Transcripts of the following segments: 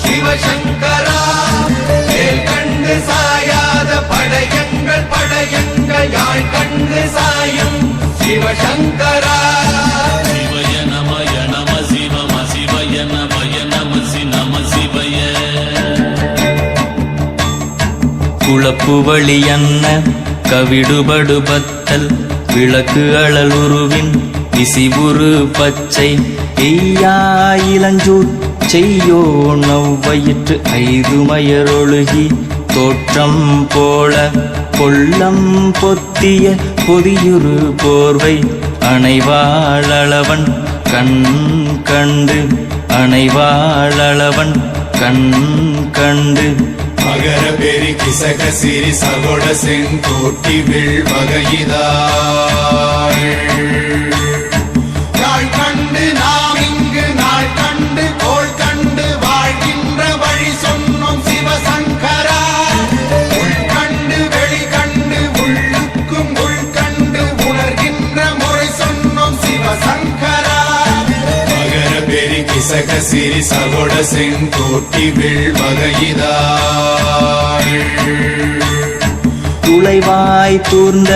சிவசங்கரா வேல் கண்டு சாயாத படையங்கள் படையங்கள் யாழ் கண்டு சாயும் சிவசங்கரா சிவய நமய நம சிவம சிவய நமய நம சி நம சிவய குளப்பு வழி அன்ன கவிடுபடு பத்தல் விளக்கு அழல் உருவின் விசிபுரு பச்சை எய்யா இளஞ்சூர் செய்யோ நவ்வயிற்று ஐதுமயரொழுகி தோற்றம் போல கொள்ளம் பொத்திய பொதியுரு போர்வை அணைவாளவன் கண் கண்டு அணைவாளவன் கண் கண்டு மகர பெரி கிசக சிறி சகோட செங்கோட்டி வில் வகையிதாள் யாழ் கண்டு நாம் இங்கு நாள் கண்டு கோள் கண்டு வாழ்கின்ற வழி சொன்னோம் சிவசங்கரா உள் கண்டு வெளி கண்டு உள்ளுக்கும் உள் கண்டு உணர்கின்ற முறை சொன்னோம் சிவசங்கரா மகர பெரி கிசக சிறி சகோட செங்கோட்டி வில் வகையிதாள் துளைவாய் தூர்ந்த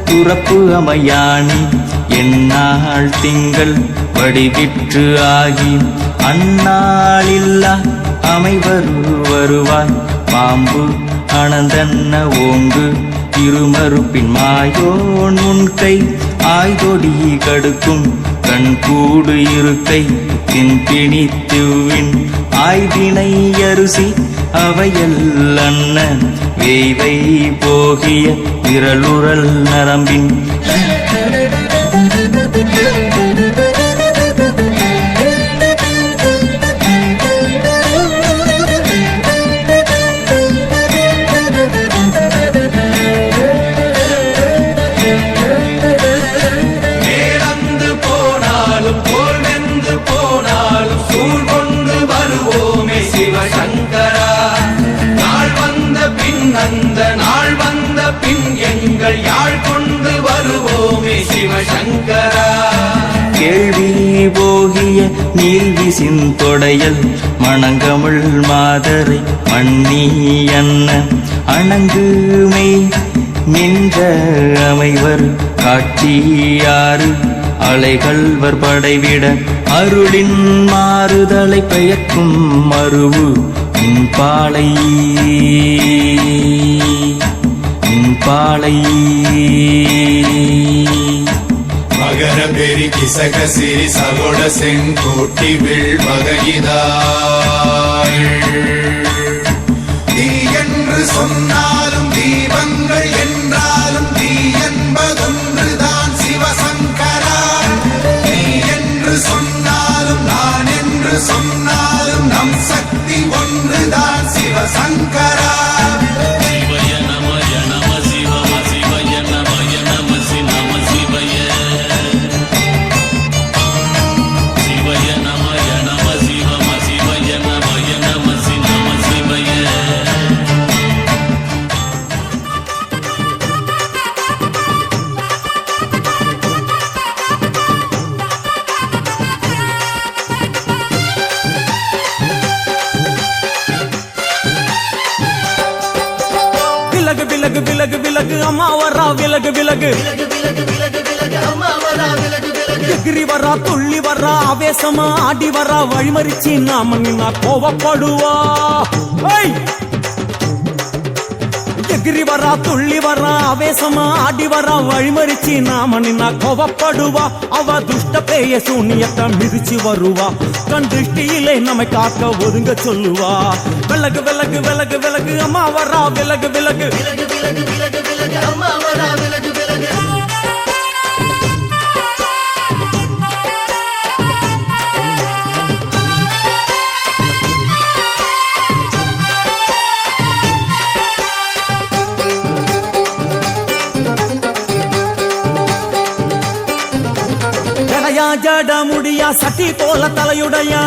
துறப்பு அமையாணி எந்நாள் திங்கள் வடிவிற்று ஆகி அந்நாளில்லா அமைவரு வருவாய் பாம்பு அனந்தன்ன ஓங்கு இருமறுப்பின் மாயோன் முன்கை ஆய்தொடி கடுக்கும் கண் கூடு இருக்கை தின்பிணித்துவின் ஆய்தினை அரிசி அவையல் அன்ன வேய்வை போகிய விரலுரல் நரம்பின் அந்த நாள் வந்த பின் எங்கள் யாழ் கொண்டு வருவோமே சிவசங்கரா கேள்வி போகிய நீல்விசின் தொடையல் மணங்கமிழ் மாதரை மண்ணி அன்ன அணங்குமை நின்ற அமைவர் காட்சியாறு அலைகள்வர் படைவிட அருளின் மாறுதலை பெயர்க்கும் மருவு பாலை பாலை மகர பெரி கிசக சிறி சகோட செங்கோட்டி வில் வகையிதாள் தீ என்று சொன்னாலும் தீபங்கள் என்றாலும் தீ என்பதொன்றுதான் சிவசங்கரா நீ என்று சொன்னாலும் நான் என்று சொன்னாலும் நம் சக்தி ஒன்றுதான் சிவசங்கரா சிவய நமய நம சிவம சிவய நமய நம சி நம சிவய சிவய நமய நம சிவம சிவய நமய நம சி நம சிவய விலகு விலகு விலகு விலகு அம்மா வரா விலகு விலகு எகிரி வரா துள்ளி வரா ஆவேசமா ஆடி வரா வழிமறிச்சு நாம நின்னா கோவப்படுவா எகிரி வரா துள்ளி வரா ஆவேசமா ஆடி வரா வழிமறிச்சு நாம நின்னா கோவப்படுவா அவ துஷ்ட பேய சூனியத்தை மிதிச்சு வருவா கண் திருஷ்டியிலே நம்மை காக்க ஒதுங்க சொல்லுவா விலகு விலகு விலகு விலகு அம்மா வரா விலகு விலகு அம்மா வரா விலகு விலகு ஜட முடியா சட்டி போல தலையுடையா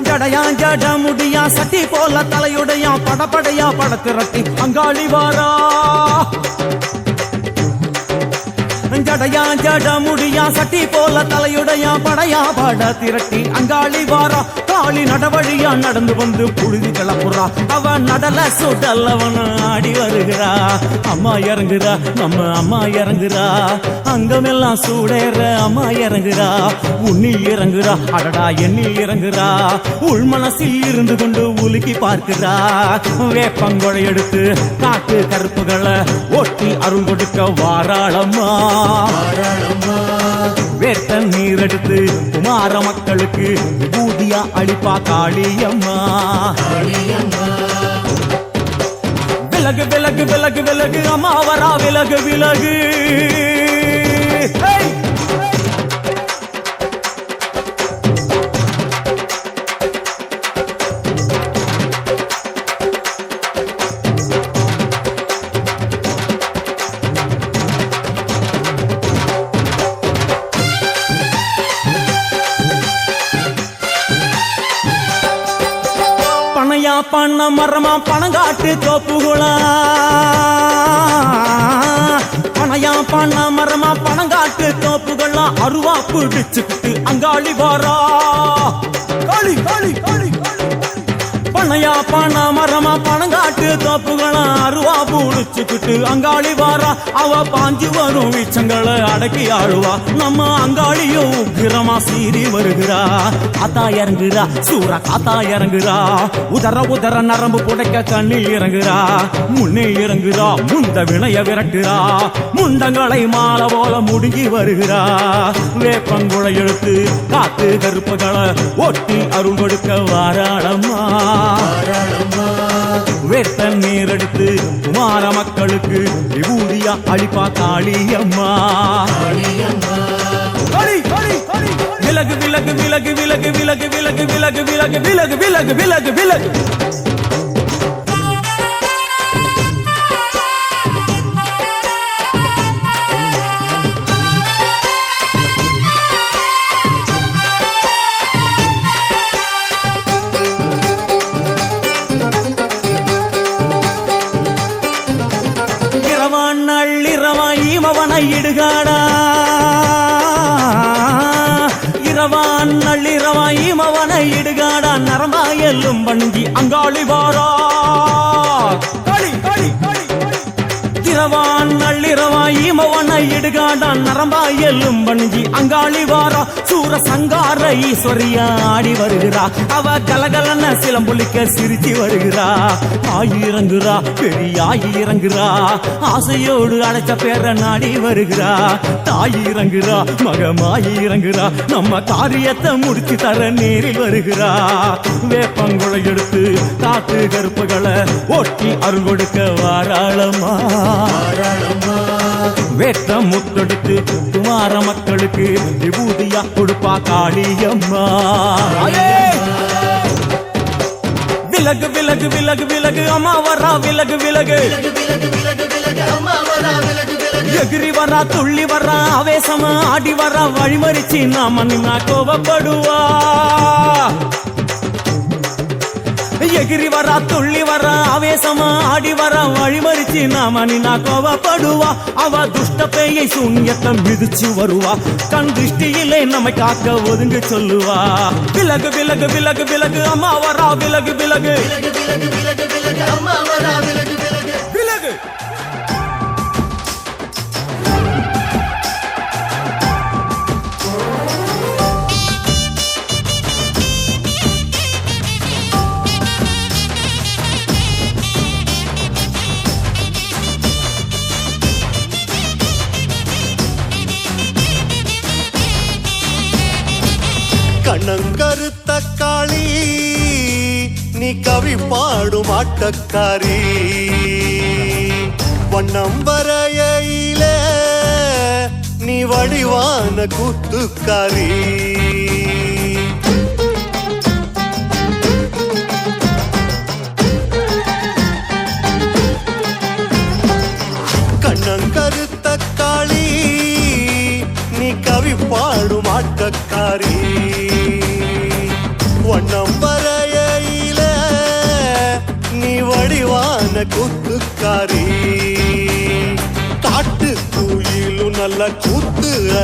ஜடையா ஜட முடியா சட்டி போல தலையுடையா படப்படையா படத்திரட்டி அங்காளி வாரா ஜடையா ஜட முடியா சட்டி போல தலையுடையா படையா பட திரட்டி அங்காளி வாரா காளி நடவழியா நடந்து வந்து புழுதி கிளப்புறா அவ நடல சுடல் அவன் ஆடி வருகிறா அம்மா இறங்குறா நம்ம அம்மா இறங்குறா அங்கமெல்லாம் சூடேற அம்மா இறங்குறா உன்னில் இறங்குறா அடடா எண்ணில் இறங்குறா உள் மனசில் இருந்து கொண்டு உலுக்கி பார்க்கிறா வேப்பங்கொழை எடுத்து காட்டு கருப்புகளை ஒட்டி அருள் கொடுக்க வாராளம்மா வேட்ட நீர் எடுத்து குமார மக்களுக்கு விபூதியா அளிப்பா காளியம்மா விலகு விலகு விலகு விலகு அம்மா வரா விலகு விலகு பனையா பண்ண மரமா பணங்காட்டு தோப்புகளா பனையா பண்ண மரமா பணங்காட்டு தோப்புகளா அருவா பிடிச்சுக்கிட்டு அங்காளி வாரா காளி காளி காளி பனையா பண்ண மரமா பணங்காட்டு தோப்புகளா அருவா பிடிச்சுக்கிட்டு அங்காளி வாரா அவ பாஞ்சு வரும் வீச்சங்களை அடக்கி ஆழுவா நம்ம அங்காளியும் உக்கிரமா சீறி வருகிறா காத்தா இறங்குறா சூற காத்தா இறங்குறா உதர உதர நரம்பு புடைக்க கண்ணில் இறங்குறா முன்னே இறங்குறா முந்த வினைய விரட்டுறா முண்டங்களை மாலை போல முடுங்கி வருகிறா வேப்பங்குழை எழுத்து காத்து கருப்புகளை ஒட்டி அருள் கொடுக்க வாராளம்மா வேட்ட நீர் எடுத்து குமார மக்களுக்கு விபூதியா அளிப்பா காளியம்மா விலகு விலகு விலகு விலகு விலகு விலகு விலகு விலகு விலகு விலகு விலகு விலகு நள்ளிரவாயிமவனை இடுகாடா இரவான் நள்ளிரவாயிமவனை இடுகாடா நரம்பா எல்லும் வணங்கி அங்காளி வாரா காளி காளி காளி இரவான் நள்ளிரவாயிமவனை இடுகாடா நரம்பா எல்லும் வணங்கி அங்காளி வாரா சூர சங்கார ஈஸ்வரியா ஆடி வருகிறா அவ கலகலன சிலம்புலிக்க சிரிச்சு வருகிறா ஆயிரங்குறா பெரியாயிரங்குறா ஆசையோடு அழைச்ச பேர நாடி வருகிறா தாயிரங்குறா மகமாயிரங்குறா நம்ம காரியத்தை முடிச்சு தர நேரில் வருகிறா வேப்பங்குழை எடுத்து காத்து கருப்புகளை ஒட்டி அருள் கொடுக்க வாராளம்மா வேட்ட முத்தெடுத்து குமார மக்களுக்கு விபூதியா கொடுப்பா காளியம்மா விலகு விலகு விலகு விலகு அம்மா வரா விலகு விலகு எகிரி வரா துள்ளி வரா ஆவேசமா ஆடி வரா வழிமறிச்சு நாம நின்னா கோபப்படுவா எகிரி வரா துள்ளி வரா ஆவேசமா ஆடி வரா வழிமறிச்சு நாம நின்னா கோபப்படுவா அவ துஷ்ட பேயை சூன்யத்தை மிதிச்சு வருவா கண் திருஷ்டியிலே நம்மை காக்க ஒதுங்க சொல்லுவா விலகு விலகு விலகு விலகு அம்மா வரா விலகு விலகு அம்மா வரா விலகு விலகு கண்ணங்கருத்த காளி நீ கவி பாடும் ஆட்டக்காரி வண்ணம் வரையிலே நீ வடிவான கூத்துக்காரி கண்ணங்கருத்த காளி நீ கவி பாடும் ஆட்டக்காரி வண்ணம் வரையில நீ வடிவான கூத்துக்காரி காட்டு குயிலும் நல்ல கூத்து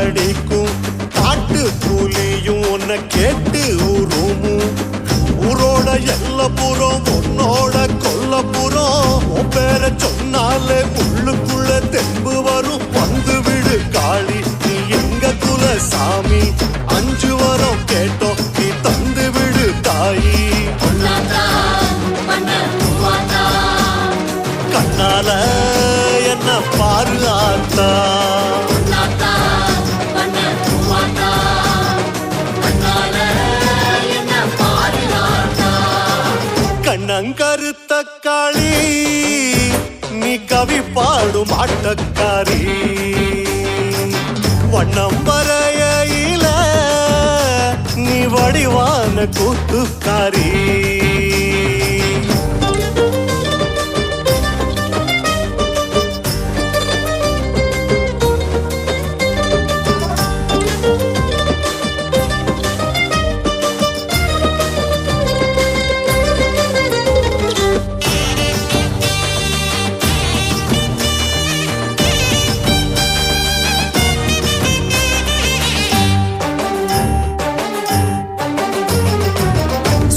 அடிக்கும் காட்டு புலியும் உன்னை கேட்டு உருமும் ஊரோட எல்லப்புறம் உன்னோட கொல்லப்புறம் உன் பேரை சொன்னாலே உள்ளுக்குள்ள தெம்பு வரும் வந்து விடு காளி நீ எங்க குல சாமி 5 வரம் கேட்டோம் நீ தந்து விடு தாயி கண்ணால என்ன பாரு ஆத்தா கண்ணங்கருத்த காளி நீ கவி பாடும் ஆட்டக்காரி வண்ணம் வரையில நீ வடிவான கூத்துக்காரி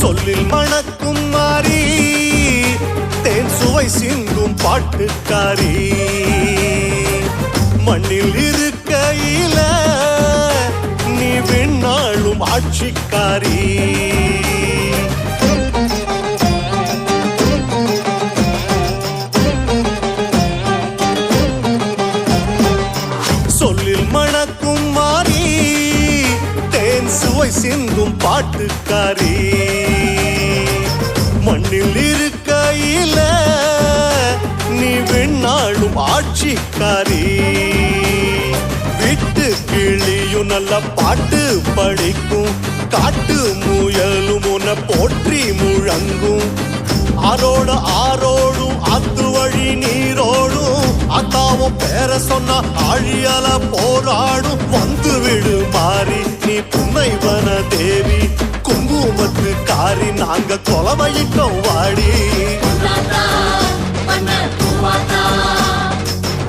சொல்லில் மணக்கும் மாறி தேன் சுவை சிந்தும் பாட்டுக்காரி மண்ணில் இருக்கையில நீ விண்ணாளும் ஆட்சிக்காரி சொல்லில் மணக்கும் மாறி தேன் சுவை சிந்தும் பாட்டுக்காரி மண்ணில் இருக்கையில நீ விண்ணாளும் ஆட்சிக்காரி விட்டு கிளியும் நல்ல பாட்டு படிக்கும் காட்டு முயலும் உன்னை போற்றி முழங்கும் ஆரோடும் அத்து வழி நீரோடும் அத்தாவும் பேர சொன்னா ஆழியால போராடும் வந்து விடு மாறி நீ புன்னைவன தேவி குங்குமத்து காரி நாங்க கொலவையிட்டோம் வாடி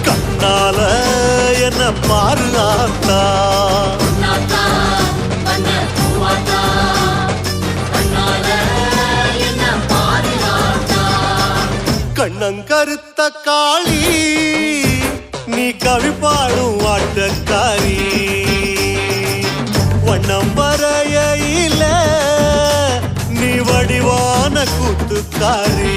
கண்ணால என்ன பாரு ஆத்தா கண்ணங்கருத்த காளி நீ கவி பாடும் ஆட்டக்காரி வண்ணம் வரையில நீ வடிவான கூத்துக்காரி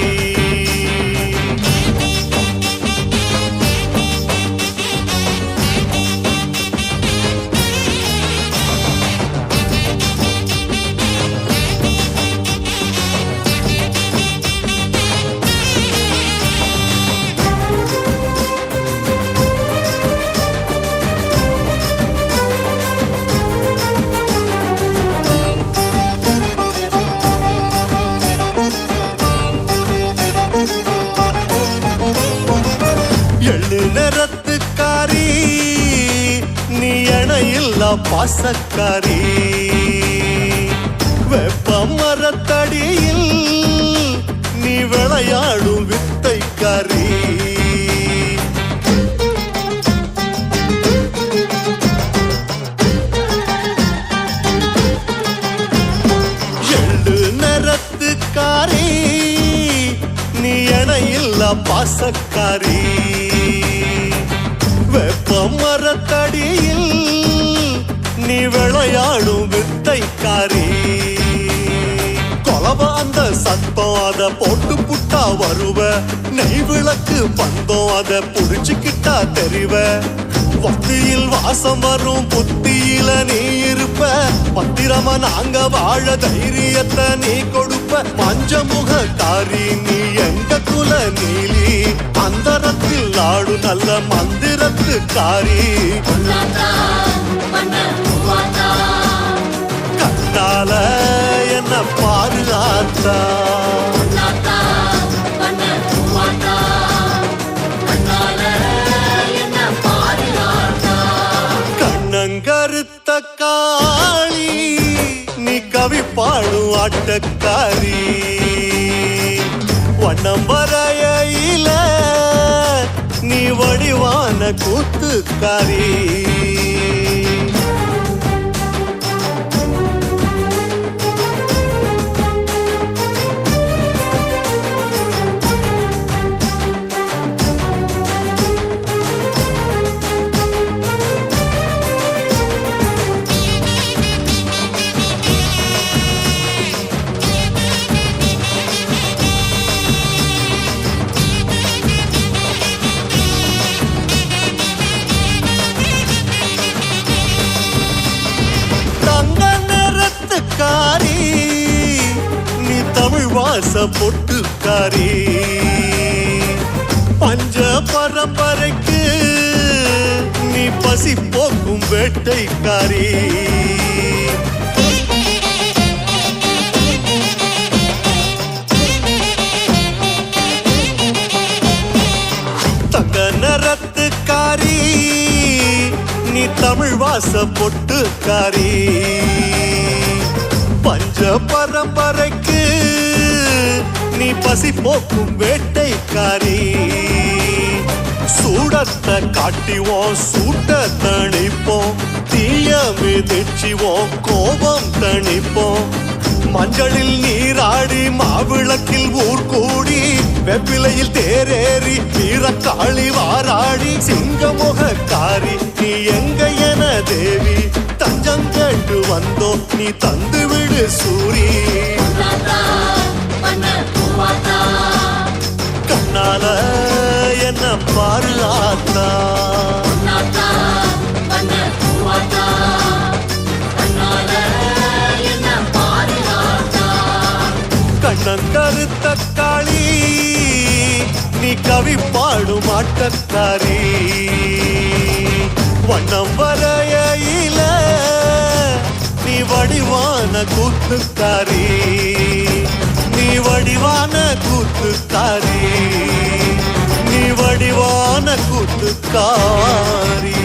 நிறத்துக்காரி நீ இணையில்லா பாசக்காரி வெப்ப மரத்தடியில் நீ விளையாடும் வித்தைக்காரி எள்ளு நிறத்துக்காரி நீ இணையில்லா பாசக்காரி வெப்ப மரத்தடியில் நீ விளையாடும் வித்தைக்காரி கொலவ அந்த சத்தம் அத போட்டு புட்டா வருவ நெய் விளக்கு பந்தம் அத புடிச்சுக்கிட்டா தெரிவ பக்தியில் வாசம் வரும் புத்தியில நீ இருப்ப பத்திரமா நாங்க வாழ தைரியத்தை நீ கொடுப்ப பஞ்சமுக காரி நீ எங்க குல நீலி அந்தரத்தில் நாடு நல்ல மந்திரத்து காரி கண்ணால என்ன பாரு ஆத்தா கண்ணங்கருத்த காளி நீ கவி பாடும் ஆட்டக்காரி வண்ணம் வரையில நீ வடிவான கூத்துக்காரி தமிழ் வாச பொட்டுக்காரி பஞ்ச பரம்பரைக்கு நீ பசி போக்கும் வேட்டைக்காரி தங்க நிறத்துக்காரி நீ தமிழ் வாச பொட்டுக்காரி பஞ்ச பரம்பரைக்கு நீ பசி போக்கும் வேட்டைக்காரி சூடத்தை காட்டிவோம் சூட்ட தணிப்போம் தீய மிதிச்சிவோம் கோபம் தணிப்போம் மஞ்சளில் நீராடி மாவிளக்கில் ஊர் கூடி வெப்பிலையில் தேரேறி வீரக்காளி வாராடி சிங்கமுகக்காரி நீ எங்க என தேவி தஞ்சம் கேட்டு வந்தோ நீ தந்து விடு சூரி கண்ணால என்ன பாரு ஆத்தா கண்ணங்கருத்த காளி நீ கவி பாடும் ஆட்டக்காரி வண்ணம் வரையில நீ வடிவான கூத்துக்காரி நீ வடிவான கூத்துக்காரி நீ வடிவான கூத்துக்காரி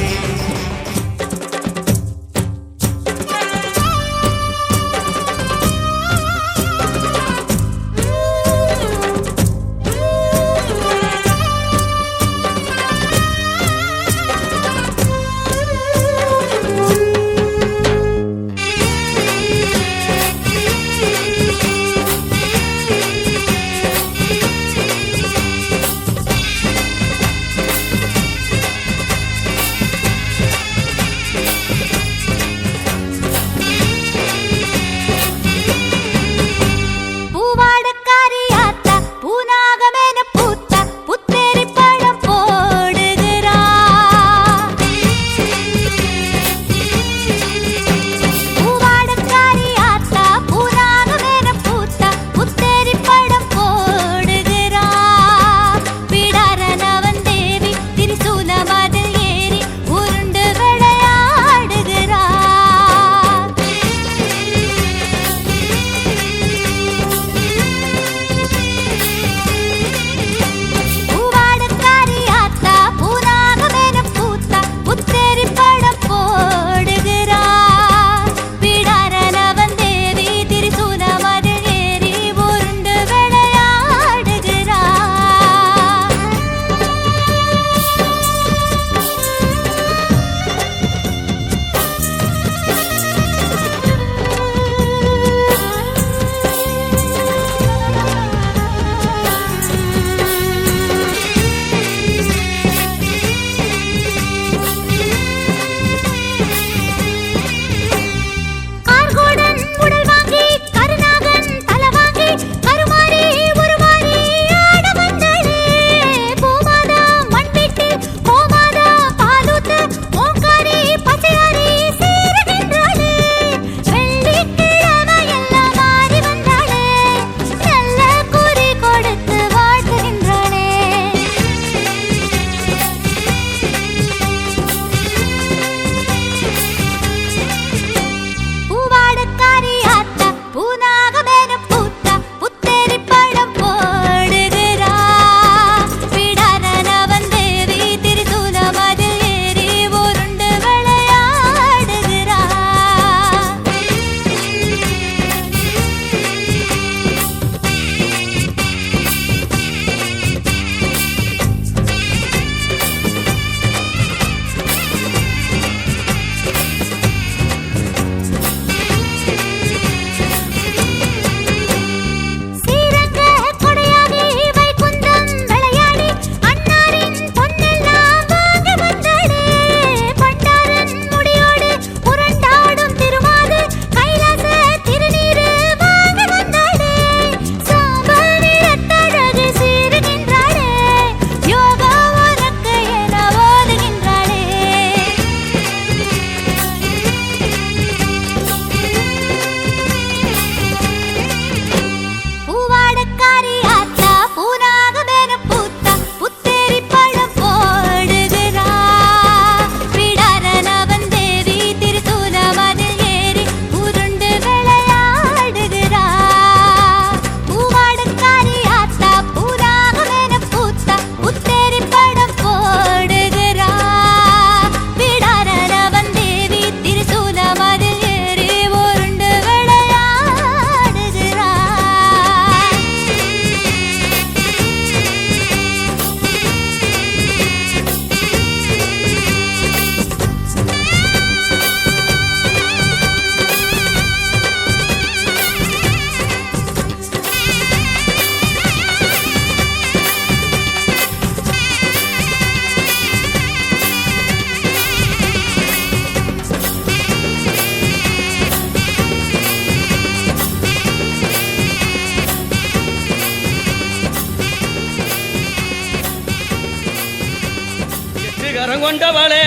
கொண்டவளே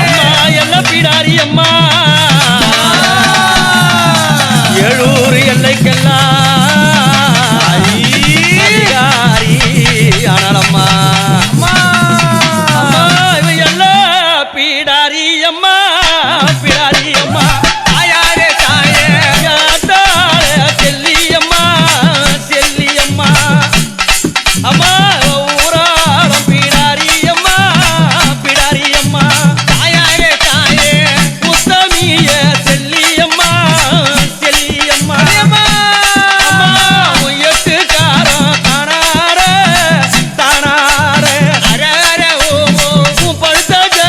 அம்மா எல்ல பிடாரி அம்மா எழுூர் எல்லைக்கெல்லாம் ஆனாலம்மா பிடாரி அம்மா பிடாரி அம்மா தாயாரே தாயே செல்லியம்மா செல்லியம்மா அம்மா ஊராளம் பிடாரி அம்மா பிடாரி அம்மா தாயாரே தாயே முத்தமிய செல்லியம்மா செல்லியம்மா அம்மா எட்டுக்காரம் தானார தானார அரர ஓமோ படுத்த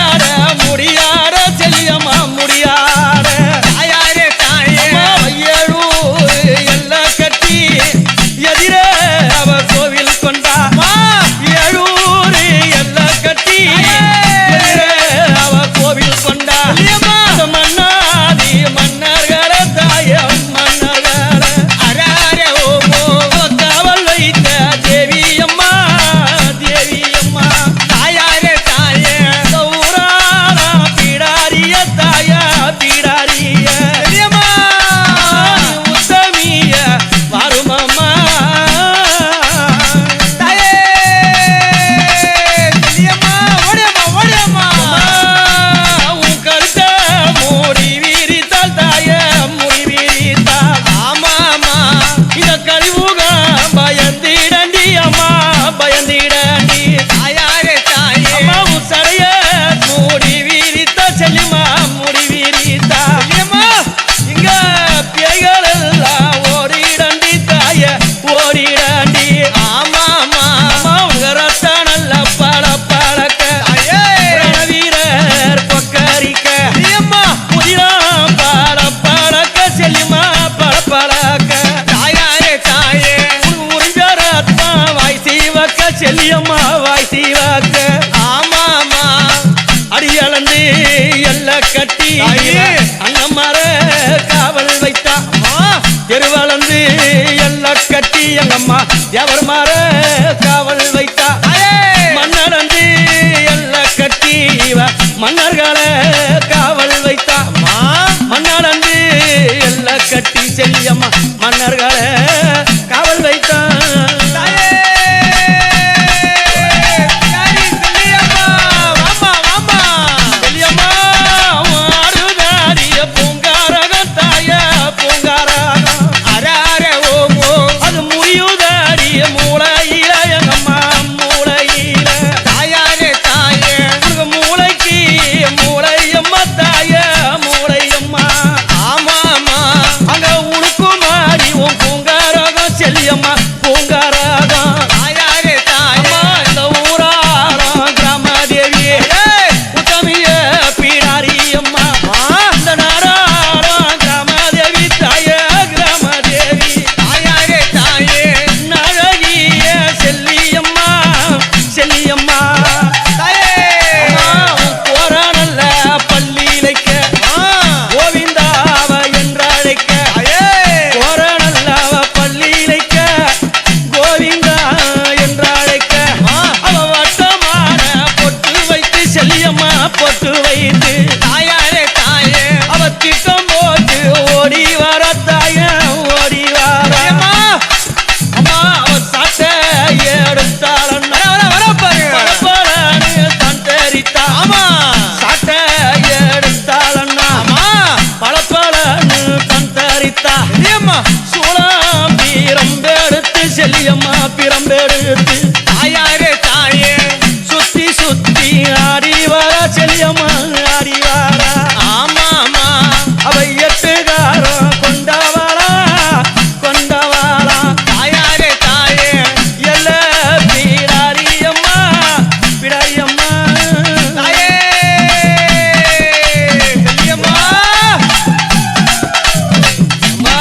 முடியார செல்லியம்மா முடியார தாயாரே தாயே ஏழூர் எல்ல கட்டி எதிர அவ கோவில் கொண்டா ஏழூர் எல்ல கட்டி எதிர அவ கோவில் கொண்டா மன்னாதி மன்னர்கள தாய மன்னர்கள அரர ஓமோ காவல் வைத்த தேவியம்மா தேவியம்மா தாயாரே தாயே ஊராளா பிடாரிய தாயா பிடாரிய உத்தமிய வருமம்மா தாயே ஓடியம்மா உன் கருத்த மூடி வீரித்தால் தாய மூடி வீரித்தால் ஆமாமா இந்த கழிவுகம் பயந்திடண்டி அம்மா பயந்திடண்டி தாயாரே தாயே அம்மா உன் சடைய மூடி வீரித்தா செல்லிமா மூடி வீரித்தா செல்லியம்மா இங்க பேய்கள் எல்லாம் ஓடிடண்டி தாய ஓடிடண்டி ஆமாமா அம்மா உங்க ரத்த நல்ல பழ பழக்க வீரர் பொக்கரிக்க அம்மா புதிராம் பழ பழக்க செல்லிமா பழ பழக்க தாயாரே தாயே உறிஞ்ச ரத்மா வாய் சீவக்க செல்லியம்மா வாய் சீவக்க ஆமாமா அடியளந்து எல்ல கட்டி அங்கம்மார காவல் வைத்தா தெருவளந்து எல்ல கட்டி எங்கம்மா எவர் மாற காவல் வைத்தா மன்னடந்து எல்ல கட்டி மன்னர்களை காவல் வைத்தா மன்னடந்து எல்ல கட்டி செல்லியம்மா மன்னர்களை காவல் வைத்தா செல்லியம்மா ஆடுதாரிய பூங்காரகம் தாய பூங்காரகம் அரர ஓமோ அது முறியுதாரிய மூளையில எங்கம்மா மூளையில தாயாரே தாயே மூளைக்கு மூளையம்மா தாய மூளையம்மா ஆமாமா அங்க உனக்கு மாறி உன் பூங்காரகம் செல்லியம்மா பூங்காரகம் தாயாரே தாயம்மா இந்த ஊராரம் கிராமதேவியே உத்தமிய பிடாரியம்மா இந்த நாராரம் கிராமதேவி தாய கிராமதேவி தாயாரே தாயே நழகிய செல்லியம்மா செல்லியம்மா தாயே போற நல்ல பள்ளியிலைக்க கோவிந்தாவ என்றழைக்க போற நல்ல பள்ளியிலைக்க கோவிந்தா என்றழைக்க அவ வட்டமான பொட்டு வைத்து செல்லியம்மா பொட்டு வைத்து தாயாரே தாயே அவ திட்டம் போட்டு ஓடி வர தாய ஓடி வர அம்மா அவ சாட்டை எடுத்தாளன்னு தன் தெரித்தா சாட்டை எடுத்தாளன்னா பழப்பழன்னு தன் தெரித்தா சூளம் பிரம்பெடுத்து செல்லியம்மா பிரம்பெடுத்து தாயாரே தாயே சுத்தி சுத்தி ஆடி வர செல்லியம்மா ஆடி வர ஆமாமா அவ எட்டுகாரம் கொண்டவாளா கொண்டவாளா தாயாரே தாயே எல்ல பிடாரியம்மா பிடாரியம்மா தாயே செல்லியம்மா அம்மா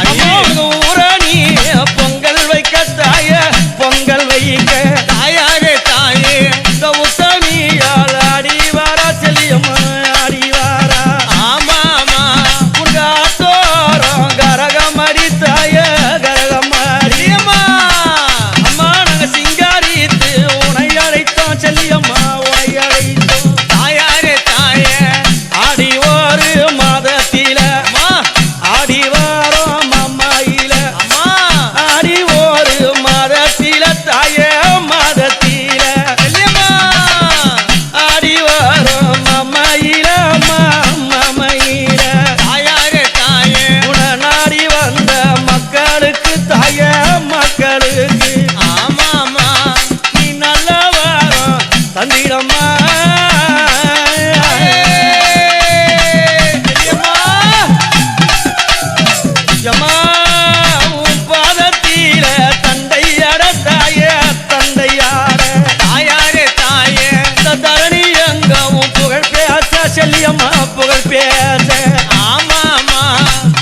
ஊரணி பொங்கல் வைக்க தாய பொங்கல் வைக்க தாயாரே தாயே இந்த உத்தமியால் ஆடி வாரா செல்லியம்மா ஆடி வாரா ஆமா ஆமா உங்காத்தோரம் கரகமடி தாய கரகமடி அம்மா அம்மா நாங்க சிங்காரித்து உனை அழைத்தோம் செல்லியம்மா உனை அழைத்தோம் தாயாரே தாயே ஆடி ஒரு மாதத்தில ஆடி வாரோம் அம்மாயில அம்மா ஆடி ஒரு மாதத்தில தாயே மாதத்தில ஆடி வாரோம் அம்மாயில அம்மாயில தாயாரே தாயே உன நாடி வந்த மக்களுக்கு தாயே மக்களுக்கு ஆமா ஆமா நீ நல்ல வாரம் தந்திடம்மா யம்மா உன் பாதத்தில தந்தையாட தாயே தந்தையாட தாயாரே தாயே இந்த தரணி எங்கவும் புகழ் பேச செல்லியம்மா புகழ் பேச ஆமா ஆமா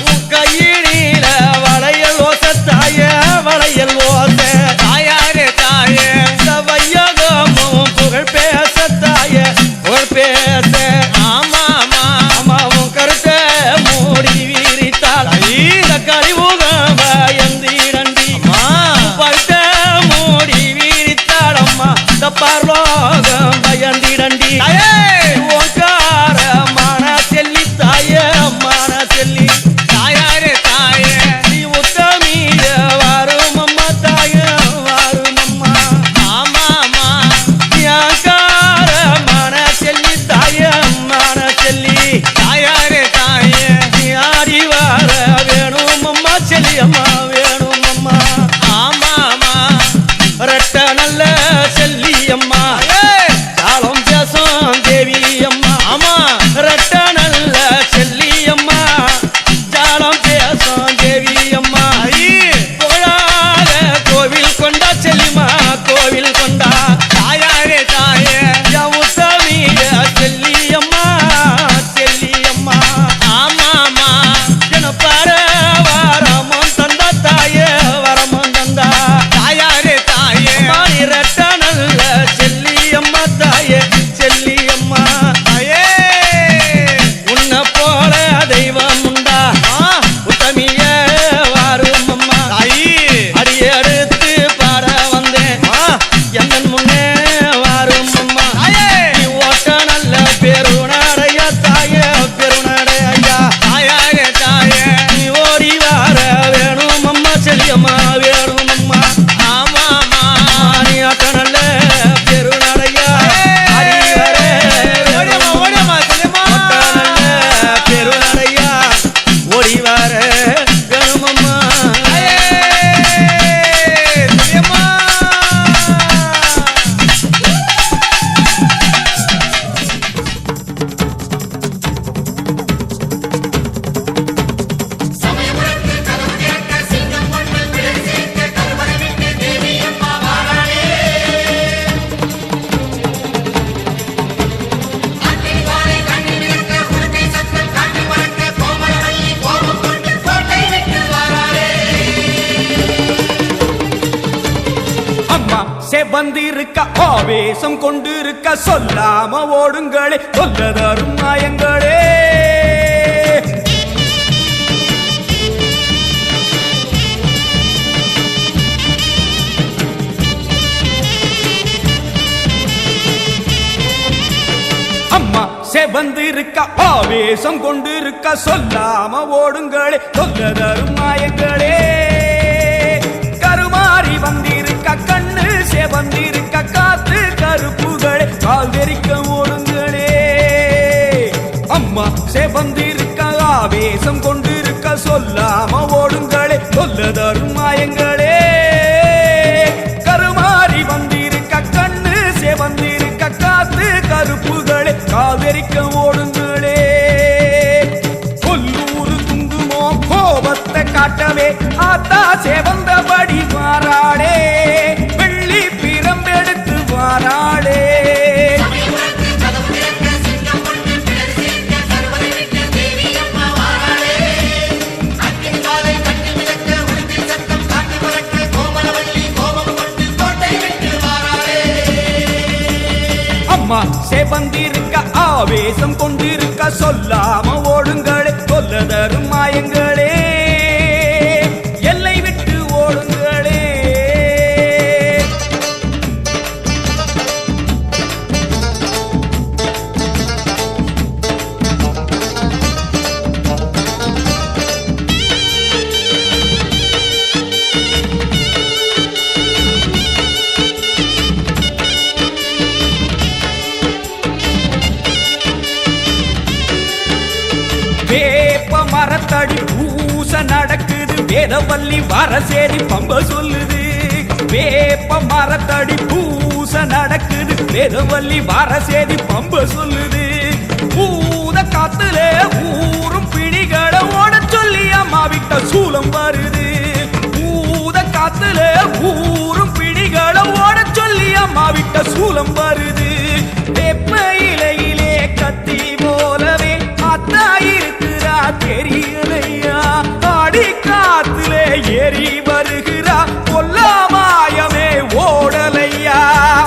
உன் கையில வளையல் ஓச தாயே வளையல் ஓச தாயாரே தாயே இந்த வையகமும் புகழ் பேச தாயே புகழ் பேச ஆமா ஆமா ஆமா உன் கருத்தை மூடி வீரித்தாள் இந்த கழிவுகம் பயந்திரண்டி பழுத்த மூடி வீரித்தாளம்மா இந்த பரலோகம் பயந்திரண்டி ஓங்கார மான செல்லி தாயே மான செல்லி தாயாரே தாயே நீ உத்தமிய வாரும் அம்மா தாயே வாரும் அம்மா ஆமா ஆமா நீ ஆங்கார மான செல்லி தாயே மான செல்லி தாயாரே தாயே நீ ஆடி வார வேணும் அம்மா செல்லி அம்மா வேணும் அம்மா ஆமா ஆமா ரெட்ட நல்ல செல்லி அம்மா காலம் பேசும் தேவி அம்மா ஆமா ரெட்ட நல்ல செல்லி அம்மா ஜாலம் பேசும் தேவி அம்மா புகழாக கோவில் கொண்டா செல்லிமா கோவில் கொண்டா தாயாரே தாயே உத்தமிய செல்லி அம்மா செல்லி அம்மா ஆமா ஆமா என பார வரமும் தந்தா தாயே வரமும் தந்தா தாயாரே தாயே மாறி ரெட்ட நல்ல செல்லி அம்மா தாயே செல்லி அம்மா தாயே உன்னை போல தெய்வம் உண்டா உத்தமிய வாரும் அம்மா அடியெடுத்து பாட வந்தேன் என் முன்னே வாரும் அம்மா நீ ஓட்ட நல்ல பெருநடைய தாயே பெருநடைய தாயாரே தாயே நீ ஓடி வார வேணும் அம்மா செல்லியம்மா வேணும் அம்மா ஆமா ஆமா நீ ஓட்ட நல்ல பெருநடைய அடி வர பெருநடைய ஓடி வார வேணும் அம்மா சமயபுரத்து கதவு திறக்க சிங்கம் ஒன்று பிடரி சேர்க்க கருவறை விட்டு தேவி அம்மா வாராளே அக்கினிவாரை கண்ணில் விளக்க உடுக்கை சத்தம் காட்டு பறக்க கோமலவல்லி கோபம் கொண்டு கோட்டை விட்டு வாராளே அம்மா செவந்திருக்க ஆவேசம் கொண்டிருக்க சொல்லாம ஓடுங்களே சொல்லதரும் மாயங்களே அம்மா செவந்திருக்க ஆவேசம் கொண்டிருக்க சொல்லாம ஓடுங்களே சொல்லதரும் மாயங்களே கருமாறி வந்திருக்க கண்ணு செவந்திருக்க காத்து கருப்புகளே கால் வெறிக்க ஓடுங்களே அம்மா செவந்திருக்க ஆவேசம் கொண்டிருக்க சொல்லாம ஓடுங்களே சொல்லதரும் மாயங்களே கருமாறி வந்திருக்க கண்ணு செவந்திருக்க காத்து கருப்புகளே கால் வெறிக்க ஓடுங்களே கொல்லூரு குங்குமோ கோபத்தை காட்டவே ஆத்தா செவந்தபடி மாறாளே வெள்ளி பிரம்பெடுத்து வாராளே சமயபுரத்து கதவு திறக்க சிங்கம் ஒன்று பிடரி சேர்க்க கருவறை விட்டு தேவி அம்மா வாராளே அக்கினிவாரை கண்ணில் செவந்திருக்க ஆவேசம் கொண்டிருக்க சொல்லாம ஓடுங்களே தொல்ல தரும் மாயங்களே எல்லை விட்டு ஓடுங்களே. வேப்ப மரத்தடி பூச நடக்குது வேதவல்லி வரசேரி பம்ப சொல்லுது. வேப்ப மரத்தடி பூச நடக்குது வேதவல்லி வரசேரி பம்ப சொல்லுது. பூத காத்துல ஊரும் பிடிகளை ஓட சொல்லி அம்மா விட்ட சூலம் வருது. பூத காத்துல ஊரும் பிடிகளை ஓட சொல்லி அம்மா விட்ட சூலம் வருது. வேப்ப இலையிலே கத்தி போலவே அத்தா இருக்கிறா தெரியலையா ஆடி காத்திலே ஏறி வருகிறா கொல்லாமாயமே ஓடலையா.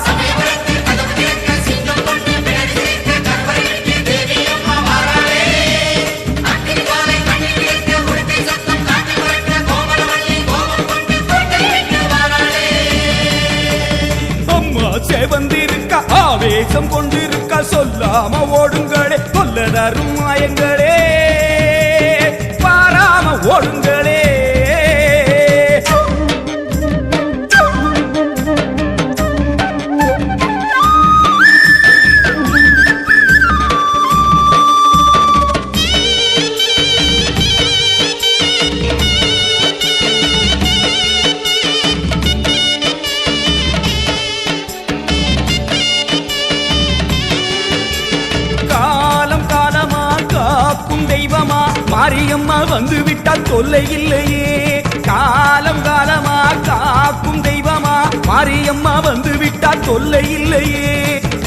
சமயபுரத்தில் கதவு திறக்க சிங்கம் கொண்டு பிடரி சிரிக்க கற்பனை வெட்டி தேவி அம்மா வாராளே. அக்கினி ஜுவாலை கண்ணில் இருக்க உடுக்கை சத்தம் காட்டி புரட்ட கோமலவல்லி கோபம் கொண்டு கோட்டை விட்டு வாராளே. அம்மா செவந்திருக்க ஆவேசம் கொண்டிருக்க சொல்லாம ஓடுங்களே தொல்ல தரும் மாயங்களே பாராம ஓடுங்களே. காலம் காலமா காக்கும் தெய்வமா மாரியம்மா வந்து விட்டா தொல்லை இல்லையே. காலம் காலமா காக்கும் தெய்வமா மாரியம்மா வந்து விட்டா தொல்லை இல்லையே.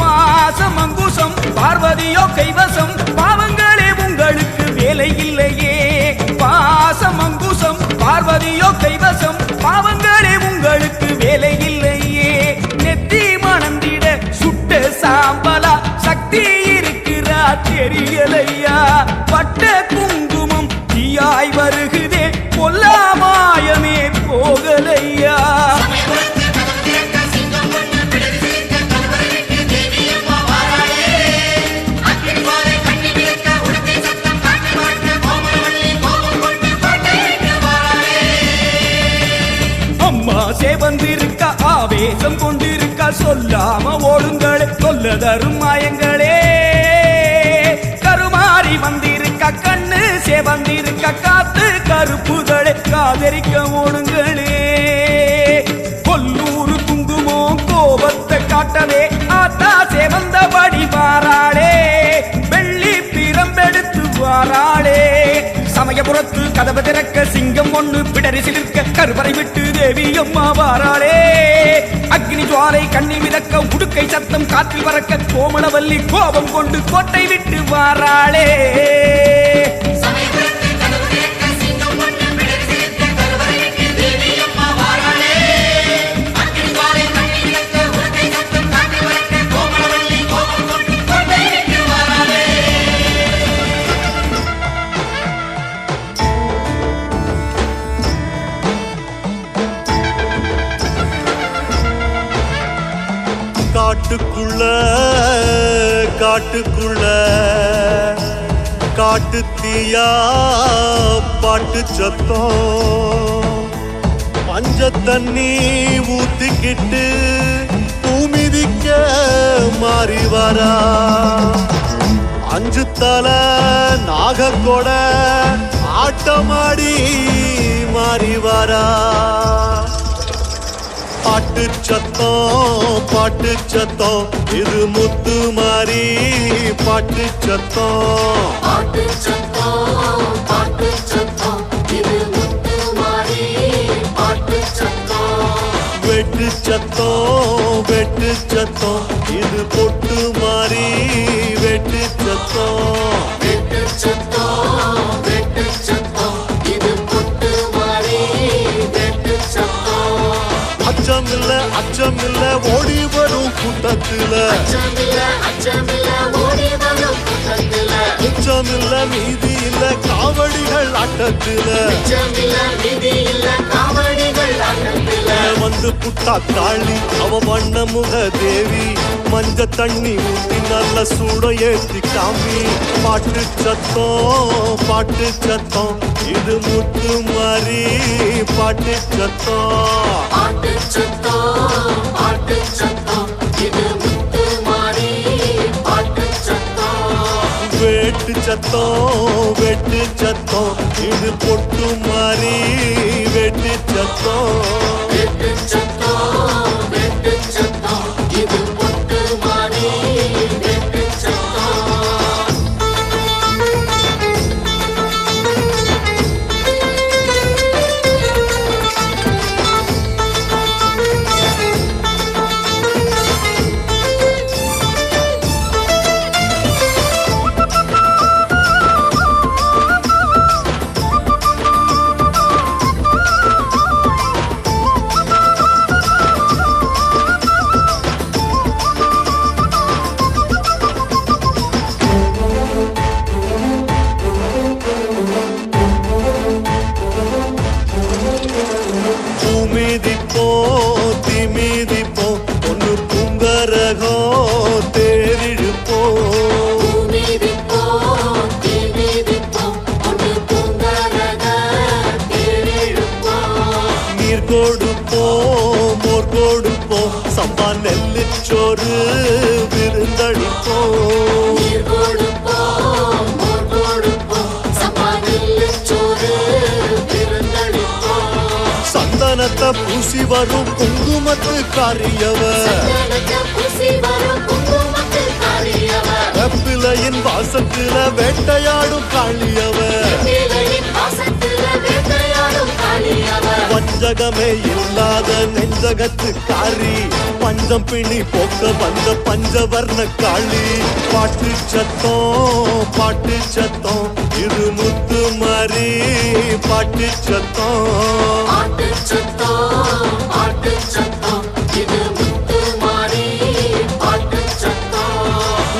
பாசம் அங்குசம் பார்வதியோ கைவசம் பாவங்களே உங்களுக்கு வேலை இல்லையே. பாசம் அங்குசம் பார்வதியோ கைவசம் பாவங்களே உங்களுக்கு வேலை இல்லையே. நெத்தி மணந்திட சுட்ட சாம்பலா சக்தி இருக்கிறா தெரியலையா. பட்ட குங்குமம் தீயாய் வருகுதே கொல்லாமாயமே போகலையா. சமயபுரத்தில் கதவு திறக்க சிங்கம் கொண்டு பிடரி சிரிக்க கற்பனை வெட்டி தேவி அம்மா வாராளே. அக்கினி ஜுவாலை கண்ணில் இருக்க உடுக்கை சத்தம் காட்டி புரட்ட கோமலவல்லி கோபம் கொண்டு கோட்டை விட்டு வாராளே. அம்மா சேவந்திருக்க ஆவேசம் கொண்டிருக்க சொல்லாம ஓடுங்களே தொல்ல தரும் மாயங்களே. கருமாறி வந்திருக்க கண்ணு சேவந்திருக்க காத்து கருப்புகளே காதரிக்க ஓடுங்களே. கொல்லூரு குங்குமம் கோபத்தை காட்டவே ஆத்தா சேவந்தபடி வாராளே. வெள்ளி பிரம்பெடுத்து வாராளே. சமயபுரத்து கதவு திறக்க சிங்கம் ஒண்ணு பிடரி சிலிர்க்க கருவறை விட்டு தேவி அம்மா வாராளே. அக்னி ஜுவாலை கண்ணி மிதக்க உடுக்கை சத்தம் காற்றில் பறக்க கோமலவல்லி கோபம் கொண்டு கோட்டை விட்டு வாராளே. சமயபுரத்தில் கதவு திறக்க சிங்கம் கொண்டு பிடரி சிரிக்க கற்பனை வெட்டி தேவி அம்மா வாராளே. அக்கினி ஜுவாலை கண்ணில் இருக்க உடுக்கை சத்தம் காட்டி புரட்ட கோமலவல்லி கோபம் கொண்டு கோட்டை விட்டு வாராளே. காட்டுக்குள்ள காட்டுக்குள்ள காட்டு தீயா பாட்டு சத்தம் பஞ்ச தண்ணி ஊத்திக்கிட்டு பூமிதிக்க மாறி வரா. அஞ்சு தலை நாகக்கொட ஆட்டமாடி மாறி வரா. பாட்டு சத்தம் இது முத்து மாறி பாட்டு சத்தம். பாட்டு சத்தம் இது முத்து மாறி பாட்டு சத்தம். வெட்டு சத்தம் இது பொட்டு மாறி வெட்டு சத்தம். வெட்டு சத்தம் இது பொட்டு மாறி வெட்டு சத்தம். அச்சமில்ல அச்சமில்ல ஓடி வரும் கூட்டத்துல அச்சமில்ல ஓடி வரும் கூட்டத்துல அச்சமில்ல மீதி இல்ல காவடிகள் ஆட்டத்துல அச்சமில்ல விதி இல்ல காவடிகள் ஆட்டத்துல வந்து புட்டா காளி அவ வண்ண முக தேவி மஞ்ச தண்ணி ஊத்தி நல்ல சூட ஏத்தி காமி பாட்டு சத்தம் இது முத்து மாறி பாட்டு சத்தம் இது முத்து மாறி பாட்டு சத்தம் வெட்டு சத்தம் இது பொட்டு மாறி வெட்டு சத்தம் இது பொட்டு மாறி வெட்டு சத்தம் தீமிதிப்போம் ஒன்னு பூங்கரகம் தேரிழுப்போம் நீர் கொடுப்போம் மோர் கொடுப்போம் சம்பா நெல்லிச்சோறு விருந்தளிப்போம் சந்தனத்தை பூசி வரும் குங்குமத்து காரியவ வெப்பிலையின் வாசத்துல வேட்டையாடும் காளியவ வஞ்சகமே இல்லாத நெஞ்சகத்து காரி பஞ்சம் பிணி போக்க வந்த பஞ்சவர்ண காளி பாட்டு சத்தம் இது முத்து மாறி பாட்டு சத்தம்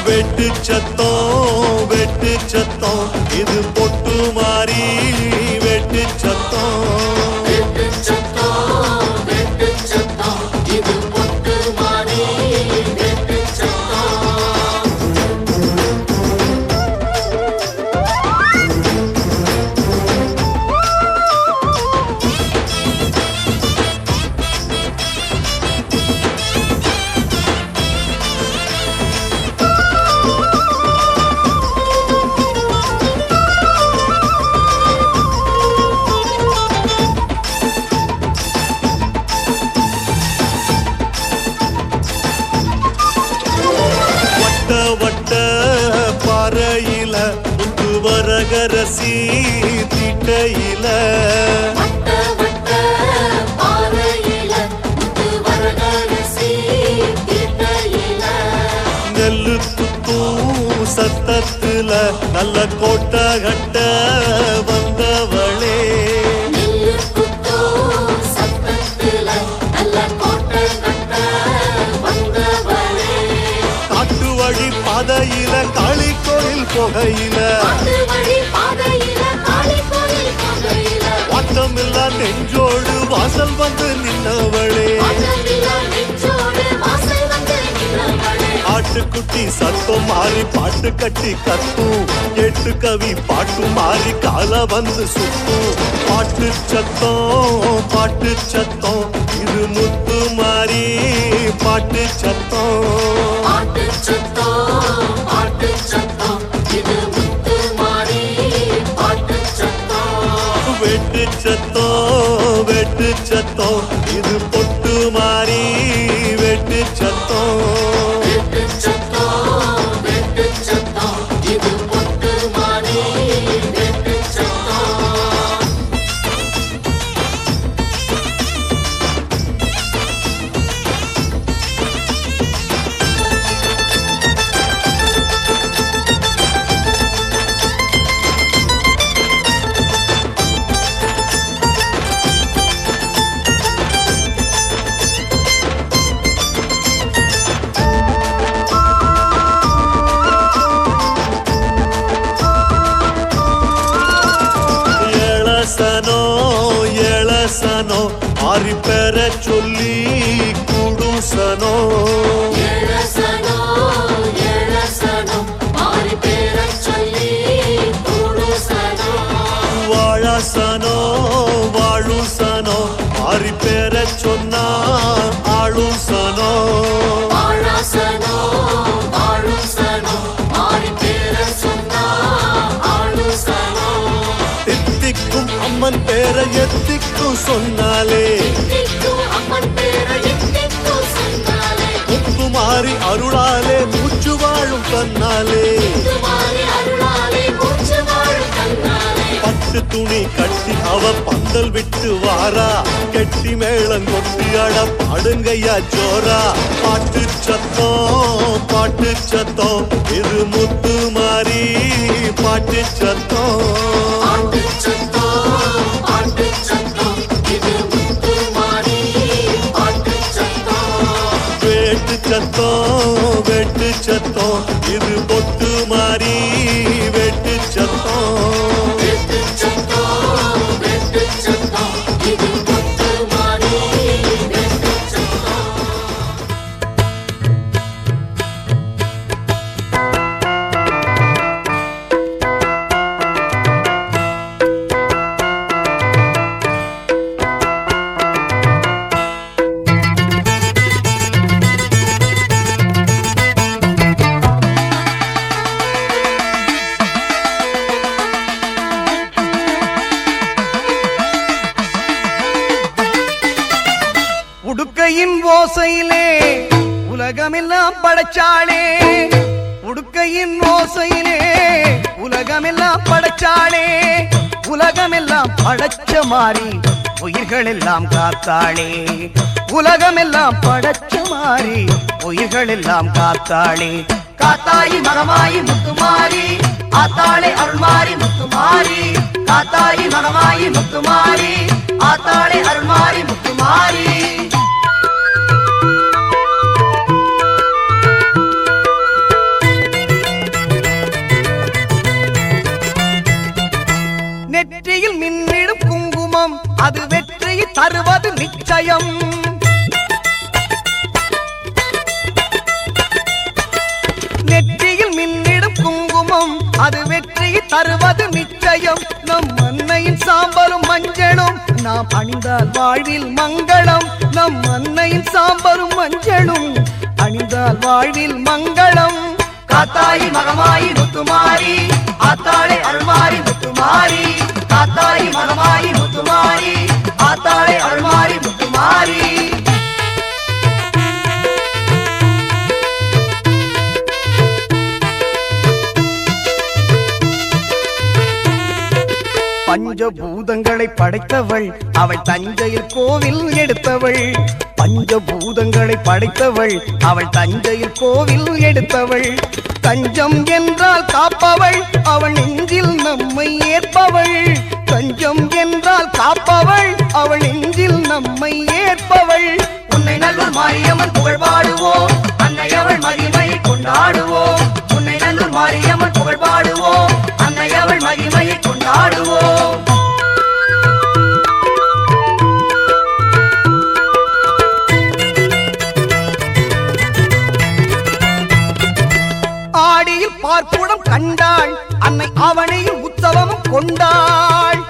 வெட்டு சத்தம் இது பொட்டு மாறி வெட்டு சத்தம் இது பொட்டு மாறி வெட்டு சத்தம் வட்ட பாறையில முத்து வரகரசி திட்டையில நெல்லு குத்தும் சத்தத்துல நல்ல கோட்டை கட்ட வந்தவளே காட்டு வழி பாதையில காளி கோயில் புகையில வாட்டமில்லா நெஞ்சோடு வாசல் வந்து நின்னவளே ஆட்டுக்குட்டி சத்தம் மாறி பாட்டு கட்டி கத்தும் எட்டு கவி பாட்டு மாறி கால வந்து சுத்தும் பாட்டு சத்தம் இது முத்து மாறி பாட்டு சத்தம் வெட்டு சத்தம் இது பொட்டு மாறி வெட்டு சத்தம் இது பொட்டு மாறி வெட்டு சத்தம் சனோ ஆறி பெற சொல்லி கூடும் சனோ ஏழசனோ ஏழசனோ மாறி பேரச் சொல்லி கூடுசனோ வாழாசனோ வாழும் சனோ ஆறி பெற சொன்னா ஆளும் சனோ ஆழாசனோ ஆளுசனோ மாறி பேரச் சொன்னா ஆளுசனோ தித்திக்கும் அம்மன் பேர எத்திக்கும் சொன்னாலே திக்கும் அம்மன் பேரை எத்திக்கும் சொன்னாலே முத்துமாரி அருளாலே மூச்சு வாழும் தன்னாலே துமாரி அருளாலே மூச்சு வாழும் கண்ணாலே பட்டு துணி கட்டி அவ பந்தல் விட்டு வாரா கெட்டி மேளம் கொட்டி அட பாடுங்கய்யா ஜோரா பாட்டு சத்தம் இது முத்து மாறி பாட்டு சத்தம் பாட்டு சத்தம் இது முத்து மாறி பாட்டு சத்தம் வெட்டு சத்தம் இது பொட்டு மாறி வெட்டு சத்தம் வெட்டு சத்தம் இது முத்து மாறி வெட்டு சத்தம் உடுக்கையின் ஓசையிலே உலகமெல்லாம் படைச்சாளே உடுக்கையின் ஓசையிலே உலகமெல்லாம் படைச்சாளே உலகமெல்லாம் படைச்ச மாறி உயிர்கள் எல்லாம் காத்தாளே உலகமெல்லாம் படைச்ச மாறி உயிர்கள் எல்லாம் காத்தாளே காத்தாயி மகமாயி முத்துமாரி ஆத்தாளே அருள்மாரி முத்துமாரி காத்தாயி மகமாயி முத்துமாரி ஆத்தாளே அருள்மாரி முத்துமாரி நெற்றியில் மின்னிடும் குங்குமம் அது வெற்றியை தருவது நிச்சயம் நெற்றியில் மின்னிடும் குங்குமம் அது வெற்றியை தருவது நிச்சயம் நம் அன்னையின் சாம்பலும் மஞ்சளும் நாம் அணிந்தால் வாழ்வில் மங்களம் நம் அன்னையின் சாம்பலும் மஞ்சளும் அணிந்தால் வாழ்வில் மங்களம் காத்தாயி மகமாயி முத்துமாரி ஆத்தாளே அருள்மாரி முத்துமாரி காத்தாயி மகமாயி முத்துமாரி ஆத்தாளே அருள்மாரி முத்துமாரி பஞ்சபூதங்களை படைத்தவள் அவள் தஞ்சையில் கோவில் எடுத்தவள் பஞ்சபூதங்களை படைத்தவள் அவள் தஞ்சையில் கோவில் எடுத்தவள் தஞ்சம் என்றால் காப்பவள் அவள் நெஞ்சில் நம்மை ஏற்பவள் தஞ்சம் என்றால் காப்பவள் அவள் நெஞ்சில் நம்மை ஏற்பவள் உன்னை நல்லூர் மாரியம்மன் புகழ் பாடுவோம் அன்னை அவள் மகிமையை கொண்டாடுவோம் உன்னை நல்லூர் மாரியம்மன் புகழ் பாடுவோம் அன்னை அவள் மகிமையை கொண்டாடுவோம் ஆடியில் பார்ப்புடம் கண்டாள் அன்னை அவனையில் உற்சவமும் கொண்டாள்